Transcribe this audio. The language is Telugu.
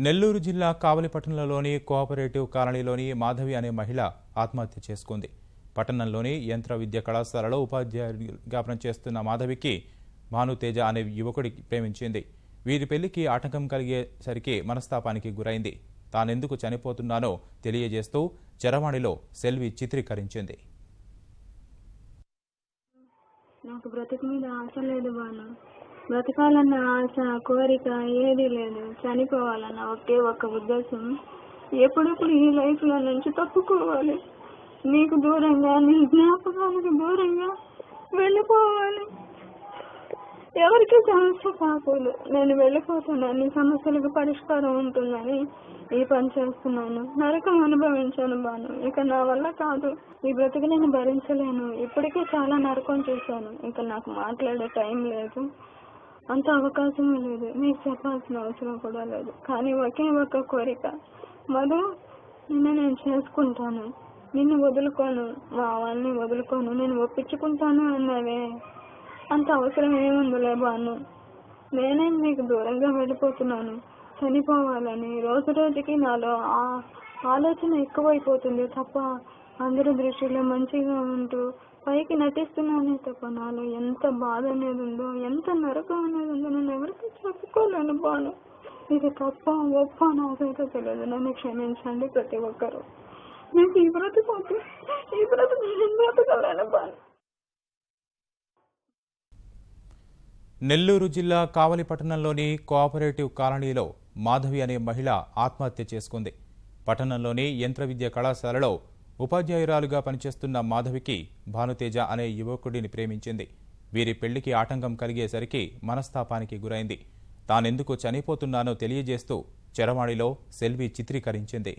నెల్లూరు జిల్లా కావలిపట్టణంలోని కోఆపరేటివ్ కాలనీలోని మాధవి అనే మహిళ ఆత్మహత్య చేసుకుంది. పట్టణంలోని యంత్ర విద్య కళాశాలలో ఉపాధ్యాయుడిగా పనిచేస్తున్న మాధవికి భానుతేజ అనే యువకుడి ప్రేమించింది. వీరి పెళ్లికి ఆటంకం కలిగేసరికి మనస్తాపానికి గురైంది. తానెందుకు చనిపోతున్నానో తెలియజేస్తూ చరవాణిలో సెల్వి చిత్రీకరించింది. నాకు బ్రతుకు మీద ఆశ లేదు బాను. బ్రతకాలన్న ఆశ కోరిక ఏది లేదు. చనిపోవాలన్న ఒకే ఒక్క ఉద్దేశం, ఎప్పుడెప్పుడు ఈ లైఫ్లో నుంచి తప్పుకోవాలి, నీకు దూరంగా, నీ జ్ఞాపకానికి దూరంగా వెళ్ళిపోవాలి. ఎవరికి సమస్య కాకూడదు. నేను వెళ్ళిపోతున్నాను, నీ సమస్యలకు పరిష్కారం ఉంటుందని ఈ పని చేస్తున్నాను. నరకం అనుభవించాను బాను. ఇక నా వల్ల కాదు. ఈ బ్రతుకు నేను భరించలేను. ఇప్పటికే చాలా నరకం చూశాను. ఇక నాకు మాట్లాడే టైం లేదు, అంత అవకాశం లేదు, నీకు చెప్పాల్సిన అవసరం కూడా లేదు. కానీ ఒకే ఒక్క కోరిక, మధు, నిన్ను నేను చేసుకుంటాను, నిన్ను వదులుకోను, మా వాళ్ళని వదులుకోను, నేను ఒప్పించుకుంటాను అన్నావే, అంత అవసరం ఏముందిలే బాను. నేనే నీకు దూరంగా వెళ్ళిపోతున్నాను చనిపోవాలని. రోజు రోజుకి నాలో ఆలోచన ఎక్కువైపోతుంది తప్ప, అందరి దృష్టిలో మంచిగా ఉంటూ పైకి నటిస్తున్నానే తప్ప నాలో ఎంత బాధ అనేది ఉందో, ఎంత నరకం అనేది ఉందో నేను ఎవరికి చెప్పుకోలేను బాను. ఇది తప్ప ఒప్ప నాకైతే తెలియదు. నన్ను క్షమించండి ప్రతి ఒక్కరు. నాకు ఈ బ్రతుకు నేను బ్రతకలేను బాను. నెల్లూరు జిల్లా కావలిపట్టణంలోని కోఆపరేటివ్ కాలనీలో మాధవి అనే మహిళ ఆత్మహత్య చేసుకుంది. పట్టణంలోని యంత్ర విద్య కళాశాలలో ఉపాధ్యాయురాలుగా పనిచేస్తున్న మాధవికి భానుతేజ అనే యువకుడిని ప్రేమించింది. వీరి పెళ్లికి ఆటంకం కలిగేసరికి మనస్తాపానికి గురైంది. తానెందుకు చనిపోతున్నానో తెలియజేస్తూ చరవాణిలో సెల్వి చిత్రీకరించింది.